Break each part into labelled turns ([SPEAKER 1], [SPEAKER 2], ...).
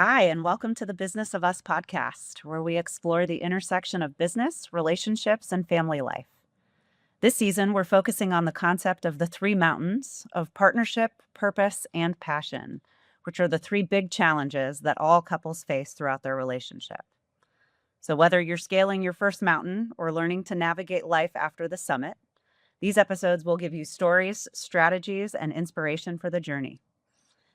[SPEAKER 1] Hi, and welcome to the Business of Us podcast, where we explore the intersection of business, relationships, and family life. This season, we're focusing on the concept of the three mountains of partnership, purpose, and passion, which are the three big challenges that all couples face throughout their relationship. So, whether you're scaling your first mountain or learning to navigate life after the summit, these episodes will give you stories, strategies, and inspiration for the journey.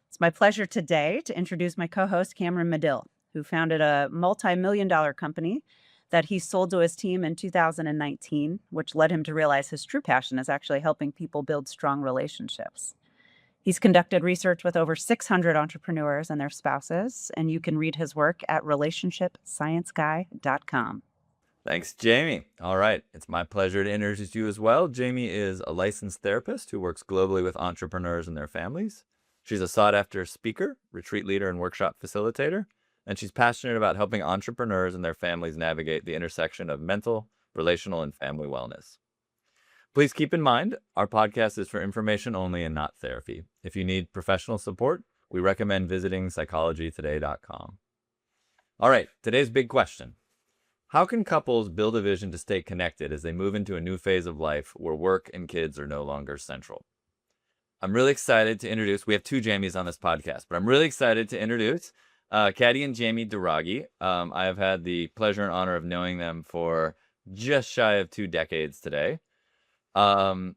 [SPEAKER 1] It's my pleasure today to introduce my co-host, Cameron Madill, who founded a multi-million-dollar company that he sold to his team in 2019, which led him to realize his true passion is actually helping people build strong relationships. He's conducted research with over 600 entrepreneurs and their spouses, and you can read his work at relationshipscienceguy.com.
[SPEAKER 2] Thanks, Jamie. All right. It's my pleasure to introduce you as well. Jamie is a licensed therapist who works globally with entrepreneurs and their families. She's a sought-after speaker, retreat leader, and workshop facilitator, and she's passionate about helping entrepreneurs and their families navigate the intersection of mental, relational, and family wellness. Please keep in mind, our podcast is for information only and not therapy. If you need professional support, we recommend visiting psychologytoday.com. All right, today's big question. How can couples build a vision to stay connected as they move into a new phase of life where work and kids are no longer central? I'm really excited to introduce, we have two Jamies on this podcast, but I'm really excited to introduce Katty and Jamie Douraghy. I have had the pleasure and honor of knowing them for just shy of 2 decades today. And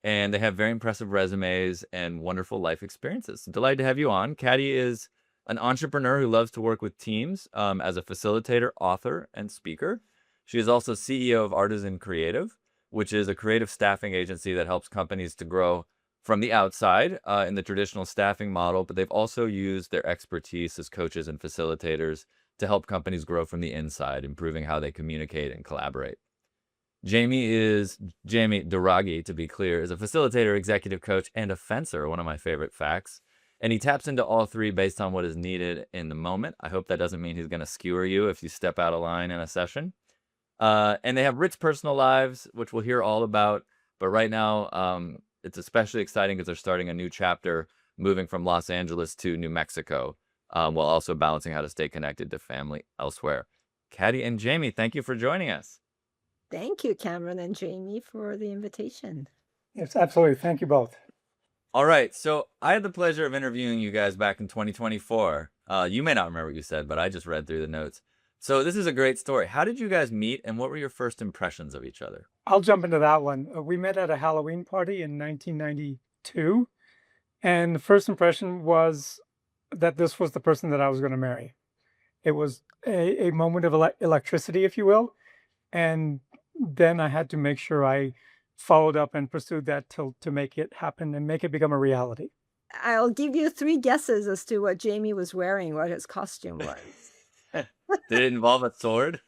[SPEAKER 2] they have very impressive resumes and wonderful life experiences. Delighted to have you on. Katty is an entrepreneur who loves to work with teams as a facilitator, author, and speaker. She is also CEO of Artisan Creative, which is a creative staffing agency that helps companies to grow from the outside in the traditional staffing model, but they've also used their expertise as coaches and facilitators to help companies grow from the inside, improving how they communicate and collaborate. Jamie Douraghy, to be clear, is a facilitator, executive coach, and a fencer, one of my favorite facts. And he taps into all three based on what is needed in the moment. I hope that doesn't mean he's going to skewer you if you step out of line in a session. And they have rich personal lives, which we'll hear all about. But right now, it's especially exciting because they're starting a new chapter, moving from Los Angeles to New Mexico, while also balancing how to stay connected to family elsewhere. Katty and Jamie, thank you for joining us.
[SPEAKER 3] Thank you, Cameron and Jamie, for the invitation.
[SPEAKER 4] Yes, absolutely. Thank you both.
[SPEAKER 2] All right. So I had the pleasure of interviewing you guys back in 2024. You may not remember what you said, but I just read through the notes. So this is a great story. How did you guys meet and what were your first impressions of each other?
[SPEAKER 4] I'll jump into that one. We met at a Halloween party in 1992. And the first impression was that this was the person that I was going to marry. It was a moment of electricity, if you will. And then I had to make sure I followed up and pursued that to make it happen and make it become a reality.
[SPEAKER 3] I'll give you 3 guesses as to what Jamie was wearing, what his costume was.
[SPEAKER 2] Did it involve a sword?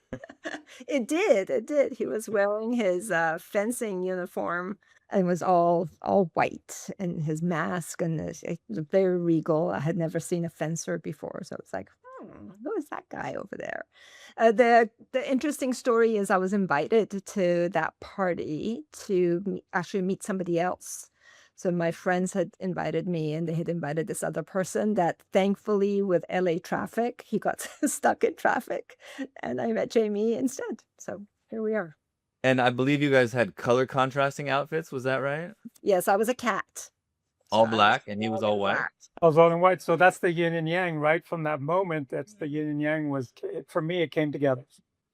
[SPEAKER 3] It did. He was wearing his fencing uniform and was all white, and his mask, and it was very regal. I had never seen a fencer before, so it's like, who is that guy over there? The interesting story is I was invited to that party to actually meet somebody else. So my friends had invited me, and they had invited this other person that thankfully with LA traffic, he got stuck in traffic, and I met Jamie instead. So here we are.
[SPEAKER 2] And I believe you guys had color contrasting outfits. Was that right?
[SPEAKER 3] Yes, I was a cat.
[SPEAKER 2] All black and he was all white?
[SPEAKER 4] I was all in white. So that's the yin and yang, right? From that moment, that's the yin and yang for me, it came together.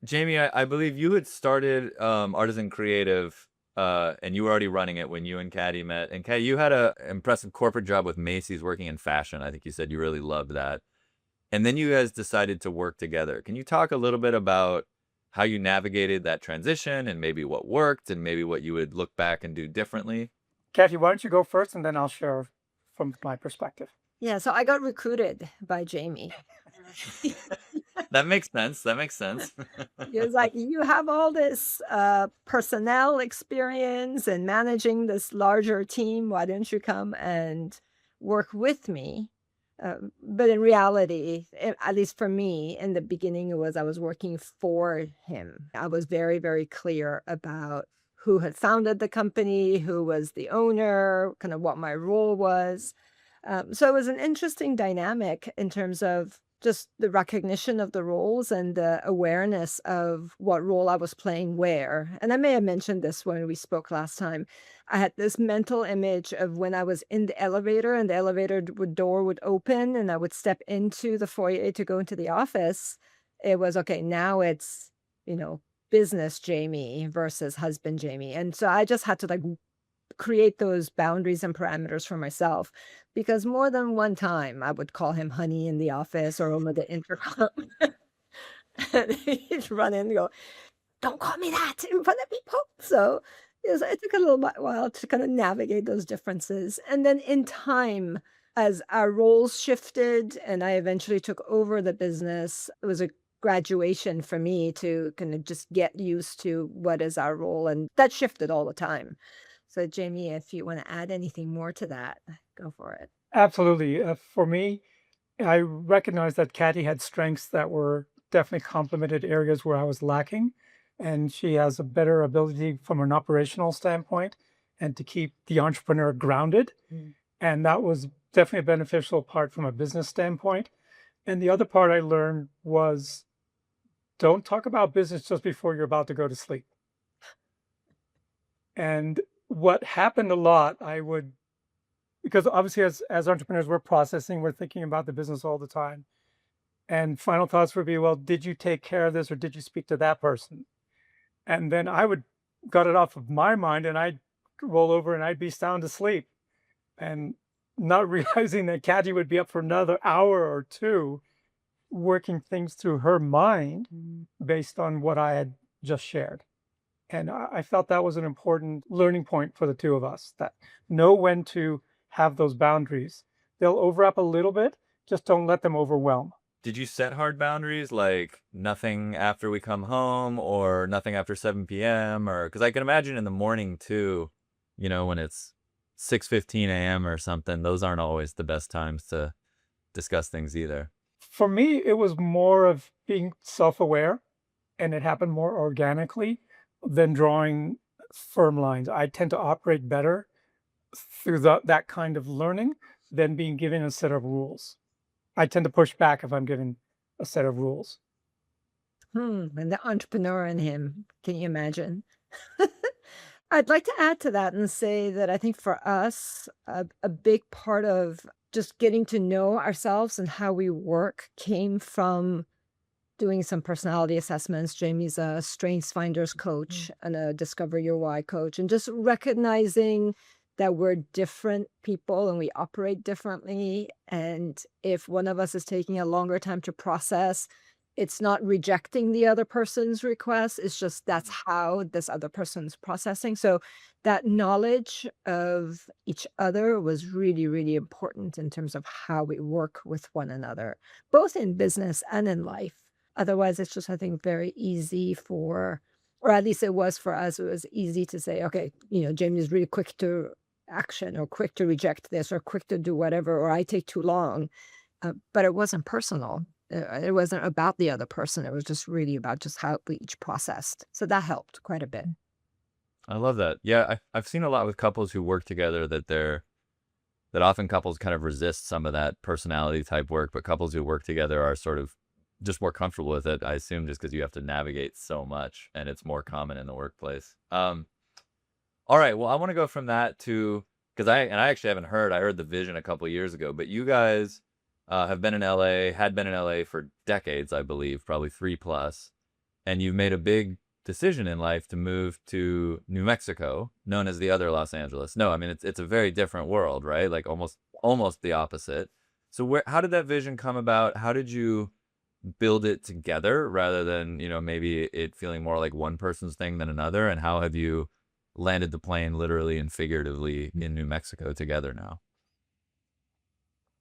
[SPEAKER 2] Jamie, I believe you had started Artisan Creative and you were already running it when you and Katty met. And Katty, you had an impressive corporate job with Macy's working in fashion. I think you said you really loved that. And then you guys decided to work together. Can you talk a little bit about how you navigated that transition and maybe what worked and maybe what you would look back and do differently?
[SPEAKER 4] Katty, why don't you go first and then I'll share from my perspective.
[SPEAKER 3] Yeah, so I got recruited by Jamie.
[SPEAKER 2] That makes sense.
[SPEAKER 3] He was like, you have all this personnel experience and managing this larger team. Why don't you come and work with me? But in reality, at least for me, in the beginning, I was working for him. I was very, very clear about who had founded the company, who was the owner, kind of what my role was. So it was an interesting dynamic in terms of just the recognition of the roles and the awareness of what role I was playing where. And I may have mentioned this when we spoke last time. I had this mental image of when I was in the elevator and the elevator door would open and I would step into the foyer to go into the office. It was okay, now it's, you know, business Jamie versus husband Jamie. And so I just had to like create those boundaries and parameters for myself because more than one time I would call him honey in the office or over the intercom. And he'd run in and go, don't call me that in front of people. So it took a little while to kind of navigate those differences. And then in time, as our roles shifted and I eventually took over the business, it was a graduation for me to kind of just get used to what is our role. And that shifted all the time. So Jamie, if you want to add anything more to that, go for it.
[SPEAKER 4] Absolutely. For me, I recognized that Katty had strengths that were definitely complemented areas where I was lacking. And she has a better ability from an operational standpoint and to keep the entrepreneur grounded. And that was definitely a beneficial part from a business standpoint. And the other part I learned was don't talk about business just before you're about to go to sleep. And what happened a lot, because obviously as entrepreneurs, we're processing, we're thinking about the business all the time. And final thoughts would be, well, did you take care of this or did you speak to that person? And then I would got it off of my mind and I'd roll over and I'd be sound asleep and not realizing that Katty would be up for another hour or two working things through her mind based on what I had just shared. And I felt that was an important learning point for the two of us, that know when to have those boundaries. They'll overlap a little bit, just don't let them overwhelm.
[SPEAKER 2] Did you set hard boundaries, like nothing after we come home or nothing after 7 p.m.? Or because I can imagine in the morning too, you know, when it's 6:15 a.m. or something, those aren't always the best times to discuss things either.
[SPEAKER 4] For me, it was more of being self-aware, and it happened more organically than drawing firm lines. I tend to operate better through that kind of learning than being given a set of rules. I tend to push back if I'm given a set of rules.
[SPEAKER 3] And the entrepreneur in him, can you imagine? I'd like to add to that and say that I think for us, a big part of just getting to know ourselves and how we work came from doing some personality assessments. Jamie's a Strengths Finders coach and a Discover Your Why coach, and just recognizing that we're different people and we operate differently. And if one of us is taking a longer time to process, it's not rejecting the other person's request. It's just that's how this other person's processing. So that knowledge of each other was really, really important in terms of how we work with one another, both in business and in life. Otherwise, it's just, I think, very easy or at least it was for us, it was easy to say, okay, Jamie's really quick to action or quick to reject this or quick to do whatever, or I take too long. But it wasn't personal. It wasn't about the other person. It was just really about just how we each processed. So that helped quite a bit.
[SPEAKER 2] I love that. Yeah, I've seen a lot with couples who work together that often couples kind of resist some of that personality type work, but couples who work together are sort of just more comfortable with it, I assume, just because you have to navigate so much and it's more common in the workplace. All right, well, I want to go from that to, because I actually haven't heard, I heard the vision a couple of years ago, but you guys have been in LA, had been in LA for decades, I believe, probably 3+, and you've made a big decision in life to move to New Mexico, known as the other Los Angeles. No, I mean, it's a very different world, right? Like almost the opposite. So how did that vision come about? How did you build it together rather than, maybe it feeling more like one person's thing than another? And how have you landed the plane literally and figuratively in New Mexico together now?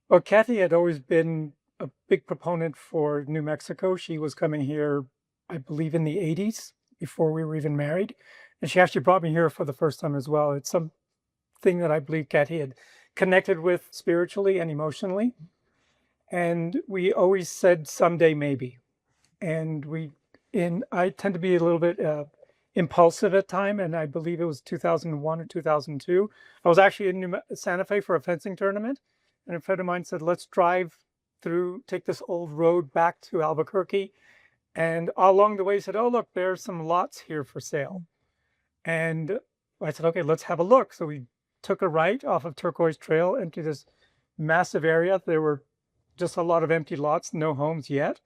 [SPEAKER 4] Well, Katty had always been a big proponent for New Mexico. She was coming here, I believe, in the 80s before we were even married. And she actually brought me here for the first time as well. It's something that I believe Katty had connected with spiritually and emotionally. And we always said someday maybe. And I tend to be a little bit impulsive at time, and I believe it was 2001 or 2002. I was actually in Santa Fe for a fencing tournament, and a friend of mine said, let's drive take this old road back to Albuquerque. And along the way, he said, "Oh, look, there's some lots here for sale." And I said, "Okay, let's have a look." So we took a right off of Turquoise Trail into this massive area. There were just a lot of empty lots, no homes yet.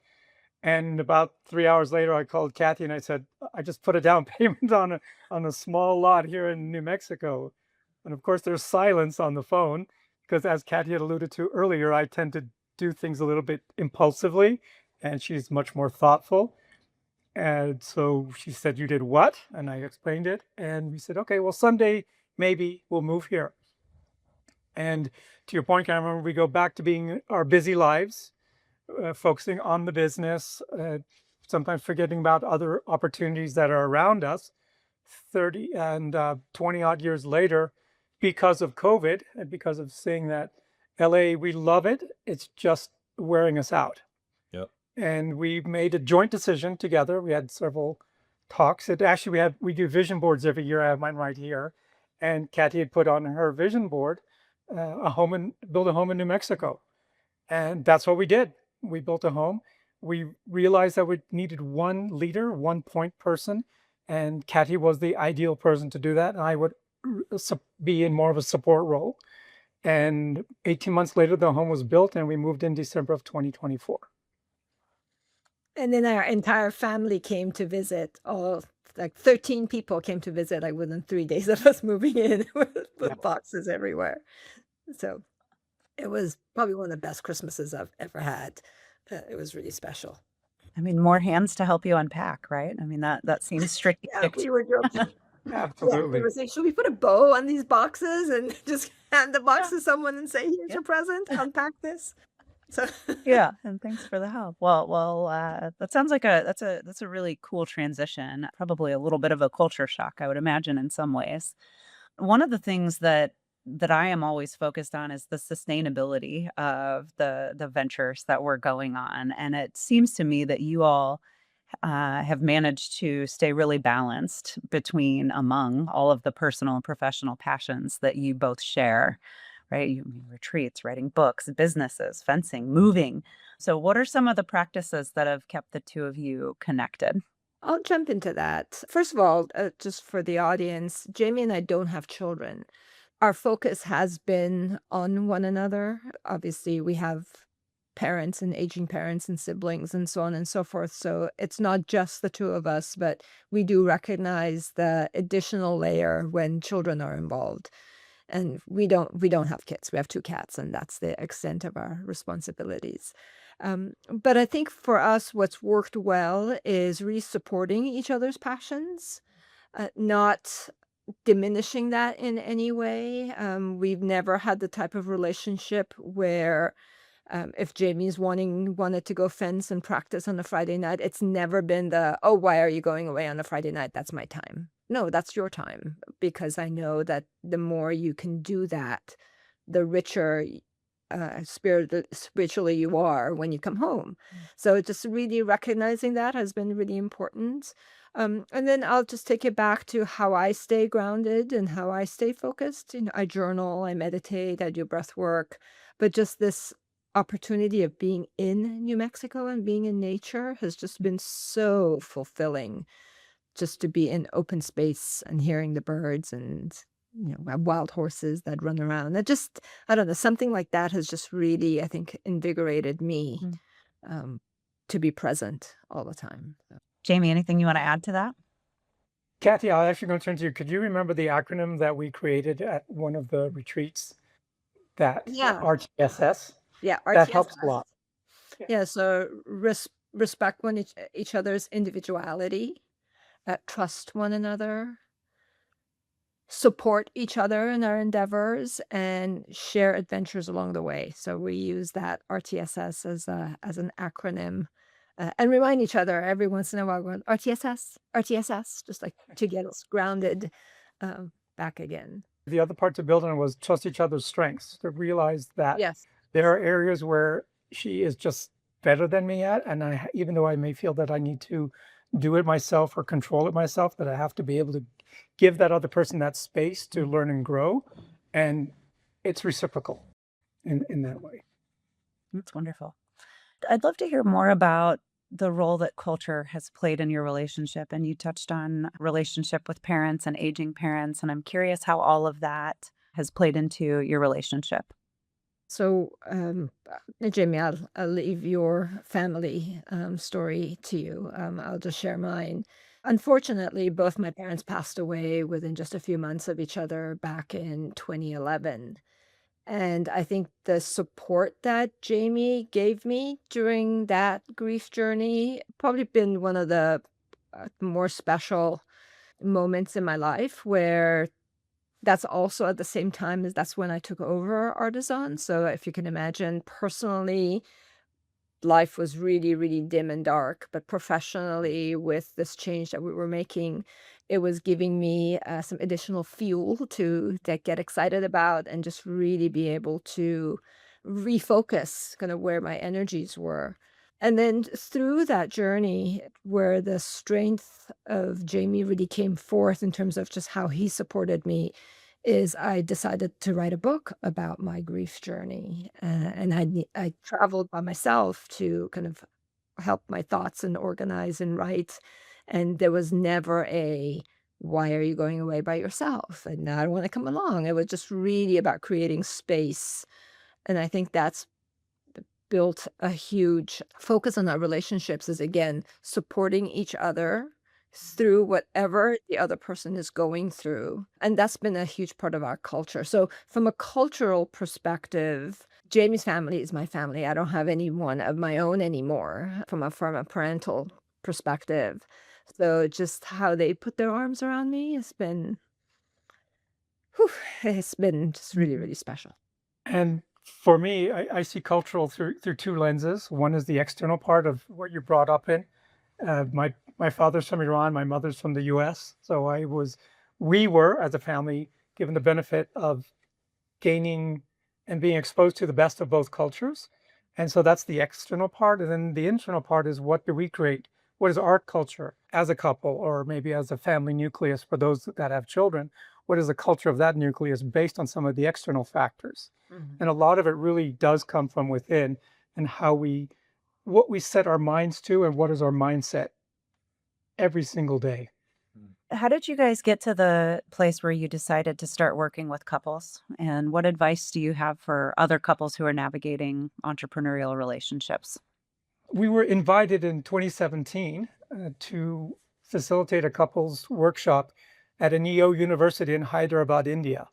[SPEAKER 4] And about 3 hours later, I called Katty and I said, "I just put a down payment on a small lot here in New Mexico." And of course, there's silence on the phone because, as Katty had alluded to earlier, I tend to do things a little bit impulsively, and she's much more thoughtful. And so she said, "You did what?" And I explained it. And we said, "Okay, well, someday maybe we'll move here." And to your point, Cameron, we go back to being our busy lives, focusing on the business, sometimes forgetting about other opportunities that are around us. 30 and 20 odd years later, because of COVID and because of seeing that LA, we love it, it's just wearing us out.
[SPEAKER 2] Yep.
[SPEAKER 4] And we made a joint decision together. We had several talks. We do vision boards every year. I have mine right here. And Katty had put on her vision board build a home in New Mexico. And that's what we did. We built a home. We realized that we needed one leader, one point person, and Katty was the ideal person to do that. And I would be in more of a support role. And 18 months later, the home was built and we moved in December of 2024.
[SPEAKER 3] And then our entire family came to visit. All like 13 people came to visit, like within 3 days of us moving in with boxes everywhere. So it was probably one of the best Christmases I've ever had. It was really special.
[SPEAKER 1] I mean, more hands to help you unpack, right? I mean, that seems strategic.
[SPEAKER 3] Yeah, we were joking.
[SPEAKER 4] Absolutely.
[SPEAKER 3] We were saying, should we put a bow on these boxes and just hand the box to someone and say, "Here's your present, unpack this"? So
[SPEAKER 1] Yeah, and thanks for the help. Well, that sounds like that's a really cool transition. Probably a little bit of a culture shock, I would imagine, in some ways. One of the things that I am always focused on is the sustainability of the ventures that we're going on, and it seems to me that you all have managed to stay really balanced among all of the personal and professional passions that you both share, right? Retreats, writing books, businesses, fencing, moving. So, what are some of the practices that have kept the two of you connected?
[SPEAKER 3] I'll jump into that. First of all, just for the audience, Jamie and I don't have children. Our focus has been on one another. Obviously, we have parents and aging parents and siblings and so on and so forth. So it's not just the two of us, but we do recognize the additional layer when children are involved. And we don't have kids. We have 2 cats, and that's the extent of our responsibilities. But I think for us, what's worked well is really supporting each other's passions, not diminishing that in any way. We've never had the type of relationship where if Jamie's wanted to go fence and practice on a Friday night, it's never been "Oh, why are you going away on a Friday night? That's my time." No, that's your time, because I know that the more you can do that, the richer spiritually you are when you come home. So just really recognizing that has been really important. And then I'll just take it back to how I stay grounded and how I stay focused. I journal, I meditate, I do breath work, but just this opportunity of being in New Mexico and being in nature has just been so fulfilling. Just to be in open space and hearing the birds and wild horses that run around. I don't know, something like that has just really, I think, invigorated me to be present all the time.
[SPEAKER 1] Jamie, anything you want to add to that?
[SPEAKER 4] Katty, I'm actually going to turn to you. Could you remember the acronym that we created at one of the retreats? RTSS?
[SPEAKER 3] Yeah,
[SPEAKER 4] That helps a lot.
[SPEAKER 3] Yeah, so respect each other's individuality, trust one another, support each other in our endeavors, and share adventures along the way. So we use that RTSS as an acronym, and remind each other every once in a while, going RTSS, just like to get us grounded back again.
[SPEAKER 4] The other part to build on was trust each other's strengths, to realize that there are areas where she is just better than me at, and even though I may feel that I need to do it myself or control it myself, that I have to be able to give that other person that space to learn and grow, and it's reciprocal in that way.
[SPEAKER 1] That's wonderful. I'd love to hear more about the role that culture has played in your relationship. And you touched on relationship with parents and aging parents. And I'm curious how all of that has played into your relationship.
[SPEAKER 3] So, Jamie, I'll leave your family story to you. I'll just share mine. Unfortunately, both my parents passed away within just a few months of each other back in 2011. And I think the support that Jamie gave me during that grief journey probably been one of the more special moments in my life where that's also at the same time as that's when I took over Artisan. So if you can imagine, personally, life was really, really dim and dark, but professionally, with this change that we were making, it was giving me some additional fuel to get excited about and just really be able to refocus kind of where my energies were. And then through that journey, where the strength of Jamie really came forth in terms of just how he supported me, is I decided to write a book about my grief journey. And I traveled by myself to kind of help my thoughts and organize and write. And there was never a, why are you going away by yourself? And I don't want to come along. It was just really about creating space. And I think that's built a huge focus on our relationships, is again supporting each other through whatever the other person is going through. And that's been a huge part of our culture. So from a cultural perspective, Jamie's family is my family. I don't have anyone of my own anymore from a parental perspective. So just how they put their arms around me has been, whew, it's been just really, really special.
[SPEAKER 4] And for me, I see cultural through two lenses. One is the external part of what you're brought up in. My father's from Iran, my mother's from the US. So we were, as a family, given the benefit of gaining and being exposed to the best of both cultures. And so that's the external part. And then the internal part is, what do we create? What is our culture as a couple, or maybe as a family nucleus for those that have children? What is the culture of that nucleus based on some of the external factors? And a lot of it really does come from within, and what we set our minds to, and what is our mindset every single day.
[SPEAKER 1] How did you guys get to the place where you decided to start working with couples? And what advice do you have for other couples who are navigating entrepreneurial relationships?
[SPEAKER 4] We were invited in 2017 to facilitate a couples workshop at an EO university in Hyderabad, India.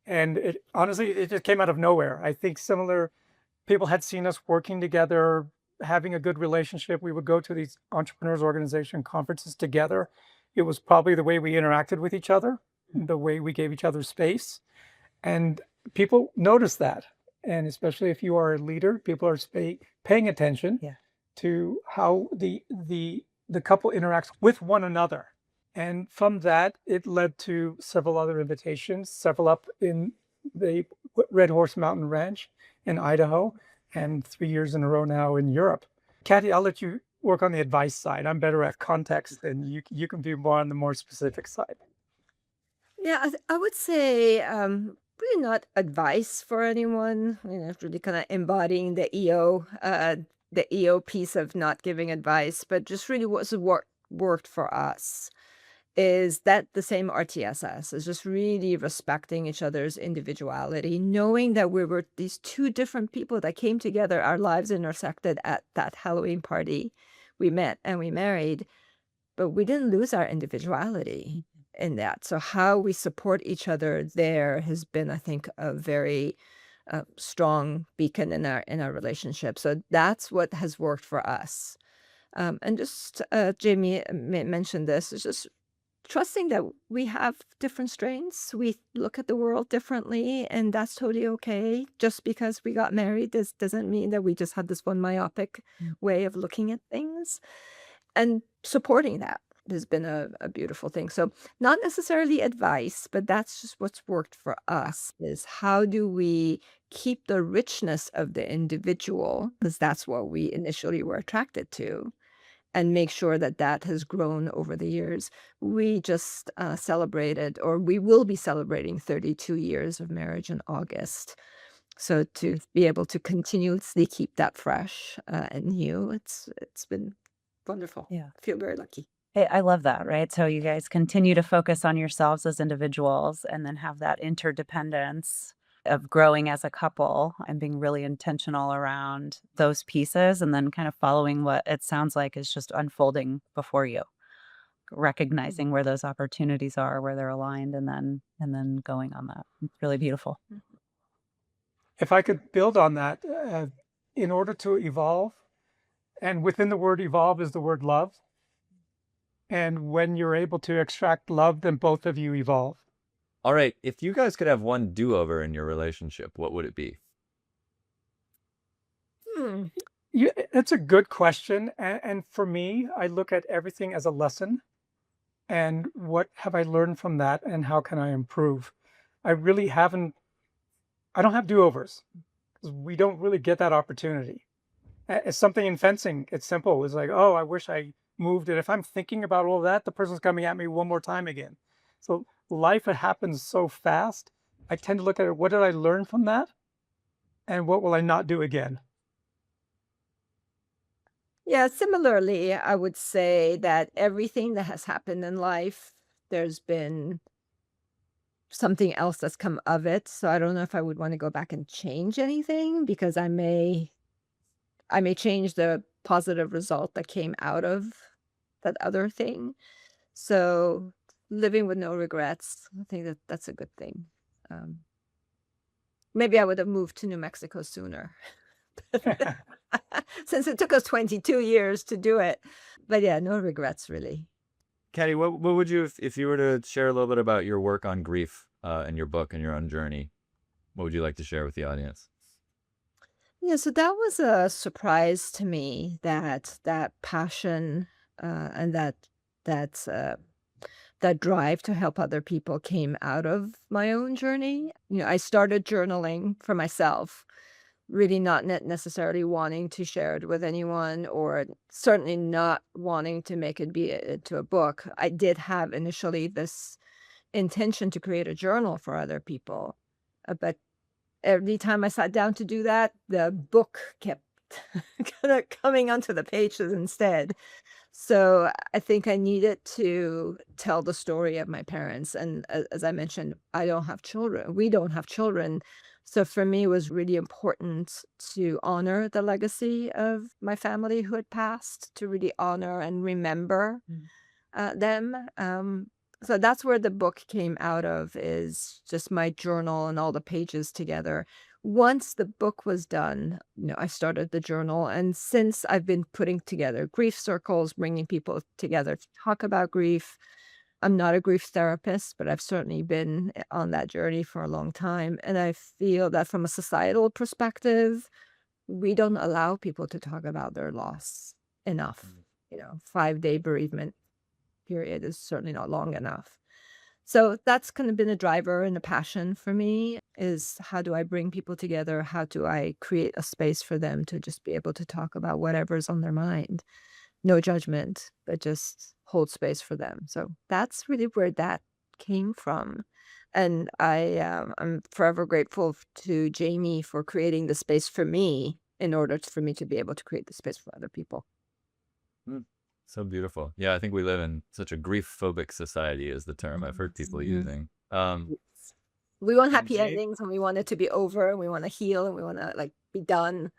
[SPEAKER 4] And honestly, it just came out of nowhere. I think similar people had seen us working together, having a good relationship. We would go to these entrepreneurs organization conferences together. It was probably the way we interacted with each other, the way we gave each other space. And people notice that. And especially if you are a leader, people are paying attention to how the couple interacts with one another. And from that, it led to several other invitations, several up in the Red Horse Mountain Ranch in Idaho, and 3 years in a row now in Europe. Katty, I'll let you work on the advice side. I'm better at context, and you can be more on the more specific side.
[SPEAKER 3] Yeah, I would say really not advice for anyone. Really kind of embodying the EO piece of not giving advice, but just really what worked for us is that the same RTSS is just really respecting each other's individuality, knowing that we were these two different people that came together, our lives intersected at that Halloween party. We met and we married, but we didn't lose our individuality in that. So how we support each other there has been, I think, a very strong beacon in our relationship. So that's what has worked for us. And just Jamie mentioned this, is just trusting that we have different strengths. We look at the world differently, and that's totally okay. Just because we got married, this doesn't mean that we just had this one myopic way of looking at things. And supporting that has been a beautiful thing. So not necessarily advice, but that's just what's worked for us, is how do we keep the richness of the individual, because that's what we initially were attracted to, and make sure that that has grown over the years. We just celebrated, or we will be celebrating 32 years of marriage in August. So to be able to continuously keep that fresh and new, it's been wonderful.
[SPEAKER 1] Yeah.
[SPEAKER 3] I feel very lucky.
[SPEAKER 1] Hey, I love that, right? So you guys continue to focus on yourselves as individuals and then have that interdependence of growing as a couple and being really intentional around those pieces and then kind of following what it sounds like is just unfolding before you, recognizing where those opportunities are, where they're aligned, and then going on that. It's really beautiful.
[SPEAKER 4] If I could build on that, in order to evolve, and within the word evolve is the word love. And when you're able to extract love, then both of you evolve.
[SPEAKER 2] All right. If you guys could have one do-over in your relationship, what would it be?
[SPEAKER 3] Hmm.
[SPEAKER 4] It's a good question. And for me, I look at everything as a lesson. And what have I learned from that? And how can I improve? I don't have do-overs. We don't really get that opportunity. It's something in fencing. It's simple. It's like, oh, I wish I moved. And if I'm thinking about all that, the person's coming at me one more time again. So life happens so fast. I tend to look at it, what did I learn from that? And what will I not do again?
[SPEAKER 3] Yeah, similarly, I would say that everything that has happened in life, there's been something else that's come of it. So I don't know if I would want to go back and change anything because I may change the positive result that came out of that other thing. So living with no regrets, I think that that's a good thing. Um, Maybe I would have moved to New Mexico sooner. Since it took us 22 years to do it. But yeah, no regrets really.
[SPEAKER 2] Katty, what would you, if you were to share a little bit about your work on grief in your book and your own journey, what would you like to share with the audience?
[SPEAKER 3] Yeah, so that was a surprise to me that that passion and that that drive to help other people came out of my own journey. I started journaling for myself, really not necessarily wanting to share it with anyone, or certainly not wanting to make it be into a book. I did have initially this intention to create a journal for other people, but every time I sat down to do that, the book kept kind of coming onto the pages instead. So I think I needed to tell the story of my parents. And as I mentioned, I don't have children. We don't have children. So for me, it was really important to honor the legacy of my family who had passed, to really honor and remember them. So that's where the book came out of, is just my journal and all the pages together. Once the book was done, I started the journal. And since I've been putting together grief circles, bringing people together to talk about grief, I'm not a grief therapist, but I've certainly been on that journey for a long time. And I feel that from a societal perspective, we don't allow people to talk about their loss enough. 5-day bereavement period is certainly not long enough. So that's kind of been a driver and a passion for me, is how do I bring people together? How do I create a space for them to just be able to talk about whatever's on their mind? No judgment, but just hold space for them. So that's really where that came from. And I'm forever grateful to Jamie for creating the space for me in order for me to be able to create the space for other people.
[SPEAKER 2] So beautiful. Yeah, I think we live in such a grief-phobic society is the term I've heard people using.
[SPEAKER 3] We want happy
[SPEAKER 2] Jamie?
[SPEAKER 3] endings, and we want it to be over, and we want to heal, and we want to be done.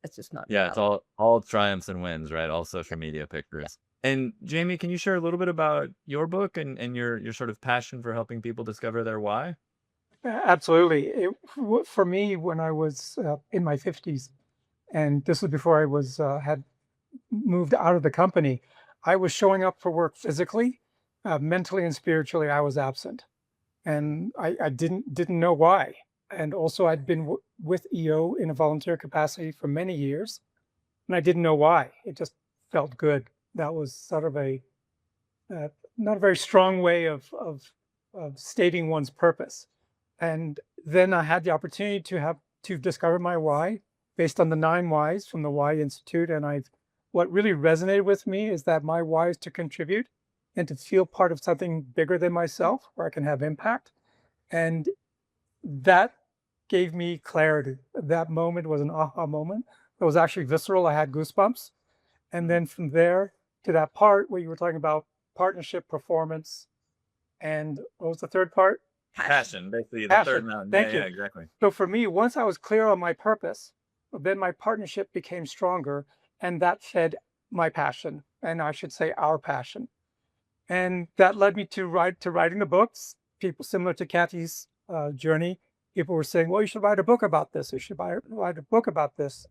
[SPEAKER 3] It's just not.
[SPEAKER 2] Yeah, it's all triumphs and wins, right? All social media pictures. And Jamie, can you share a little bit about your book and your sort of passion for helping people discover their why?
[SPEAKER 4] Absolutely. For me, when I was in my 50s, and this was before I was had moved out of the company, I was showing up for work physically, mentally and spiritually. I was absent, and I didn't know why. And also, I'd been with EO in a volunteer capacity for many years, and I didn't know why. It just felt good. That was sort of a not a very strong way of stating one's purpose. And then I had the opportunity to discover my why based on the 9 whys from the Why Institute. And what really resonated with me is that my why is to contribute and to feel part of something bigger than myself where I can have impact. And that gave me clarity. That moment was an aha moment. It was actually visceral. I had goosebumps. And then from there to that part where you were talking about partnership, performance, and what was the third part?
[SPEAKER 2] Passion, basically the third
[SPEAKER 4] Passion.
[SPEAKER 2] mountain.
[SPEAKER 4] Thank
[SPEAKER 2] Yeah,
[SPEAKER 4] you.
[SPEAKER 2] exactly.
[SPEAKER 4] So for me, once I was clear on my purpose, then my partnership became stronger, and that fed my passion, and I should say our passion. And that led me to writing the books. People similar to Katty's journey, people were saying, "Well, you should write a book about this. You should write a book about this."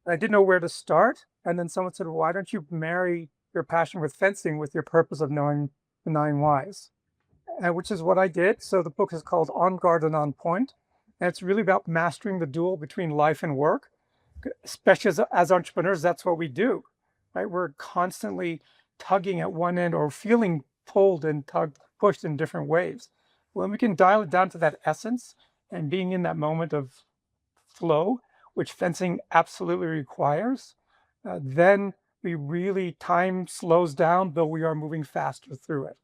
[SPEAKER 4] And I didn't know where to start. And then someone said, "Well, why don't you marry your passion with fencing with your purpose of knowing the 9 whys?" Which is what I did. So the book is called On Guard and On Point. And it's really about mastering the duel between life and work. Especially as entrepreneurs, that's what we do, right? We're constantly tugging at one end or feeling pulled and pushed in different ways. When we can dial it down to that essence and being in that moment of flow, which fencing absolutely requires, then time slows down, though we are moving faster through it.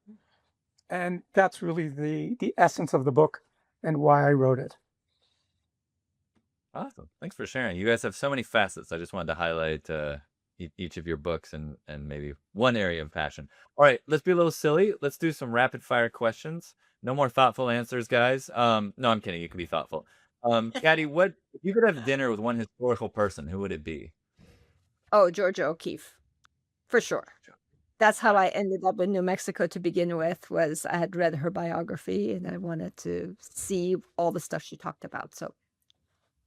[SPEAKER 4] And that's really the essence of the book and why I wrote it.
[SPEAKER 2] Awesome. Thanks for sharing. You guys have so many facets. I just wanted to highlight each of your books and maybe one area of passion. All right, let's be a little silly. Let's do some rapid fire questions. No more thoughtful answers, guys. No, I'm kidding. You can be thoughtful. Katty, if you could have dinner with one historical person, who would it be?
[SPEAKER 3] Oh, Georgia O'Keeffe, for sure. That's how I ended up in New Mexico to begin with. Was I had read her biography and I wanted to see all the stuff she talked about. So,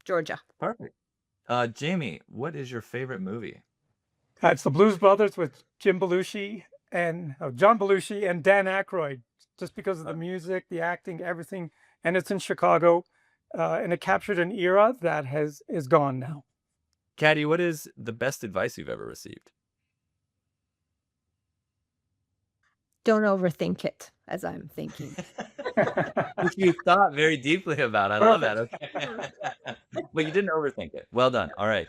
[SPEAKER 3] Georgia.
[SPEAKER 2] Perfect. Jamie, what is your favorite movie?
[SPEAKER 4] It's the Blues Brothers with John Belushi and Dan Aykroyd, just because of the music, the acting, everything. And it's in Chicago, and it captured an era that is gone now.
[SPEAKER 2] Katty, what is the best advice you've ever received?
[SPEAKER 3] Don't overthink it, as I'm thinking.
[SPEAKER 2] Which you thought very deeply about. I love that. Okay. But you didn't overthink it. Well done. All right.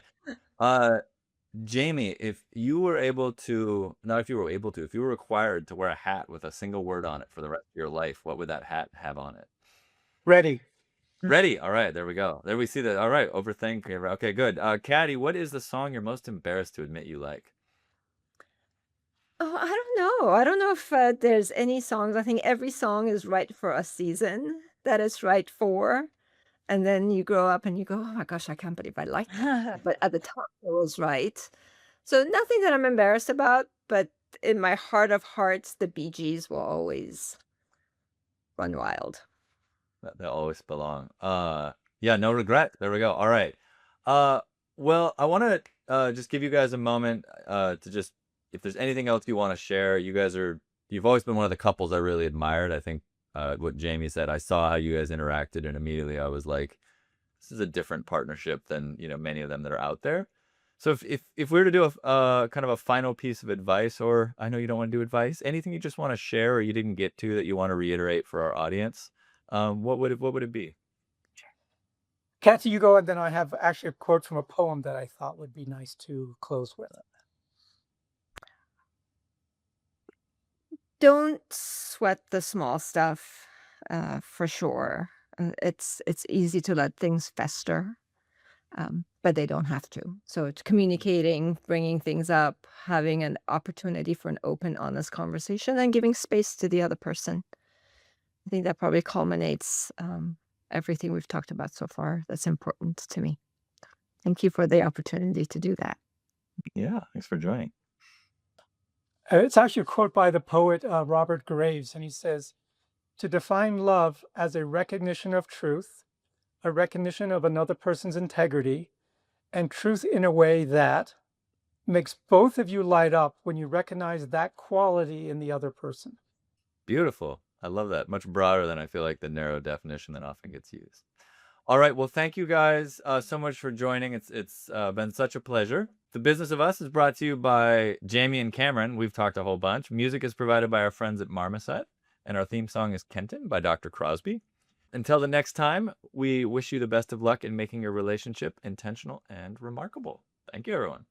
[SPEAKER 2] Jamie, if you were required to wear a hat with a single word on it for the rest of your life, what would that hat have on it?
[SPEAKER 4] Ready.
[SPEAKER 2] Ready. All right. There we go. There we see that. All right. Overthink. Okay, good. Katty, what is the song you're most embarrassed to admit you like?
[SPEAKER 3] Oh, I don't know. I don't know if there's any songs. I think every song is right for a season that it's right for. And then you grow up and you go, oh my gosh, I can't believe I like that. But at the time, it was right. So nothing that I'm embarrassed about, but in my heart of hearts, the Bee Gees will always run wild.
[SPEAKER 2] They'll always belong. Yeah, no regret. There we go. All right. Well, I want to just give you guys a moment to just, if there's anything else you want to share. You've always been one of the couples I really admired. I think what Jamie said, I saw how you guys interacted, and immediately I was like, this is a different partnership than many of them that are out there. So if we were to do a kind of a final piece of advice, or I know you don't want to do advice, anything you just want to share or you didn't get to that you want to reiterate for our audience, what would it be?
[SPEAKER 4] Katty, you go, and then I have actually a quote from a poem that I thought would be nice to close with.
[SPEAKER 3] Don't sweat the small stuff, for sure. It's easy to let things fester, but they don't have to. So it's communicating, bringing things up, having an opportunity for an open, honest conversation, and giving space to the other person. I think that probably culminates everything we've talked about so far. That's important to me. Thank you for the opportunity to do that.
[SPEAKER 2] Yeah, thanks for joining.
[SPEAKER 4] It's actually a quote by the poet Robert Graves, and he says, "To define love as a recognition of truth, a recognition of another person's integrity, and truth in a way that makes both of you light up when you recognize that quality in the other person."
[SPEAKER 2] Beautiful. I love that. Much broader than I feel like the narrow definition that often gets used. All right. Well, thank you guys so much for joining. It's been such a pleasure. The Business of Us is brought to you by Jamie and Cameron. We've talked a whole bunch. Music is provided by our friends at Marmoset, and our theme song is Kenton by Dr. Crosby. Until the next time, we wish you the best of luck in making your relationship intentional and remarkable. Thank you, everyone.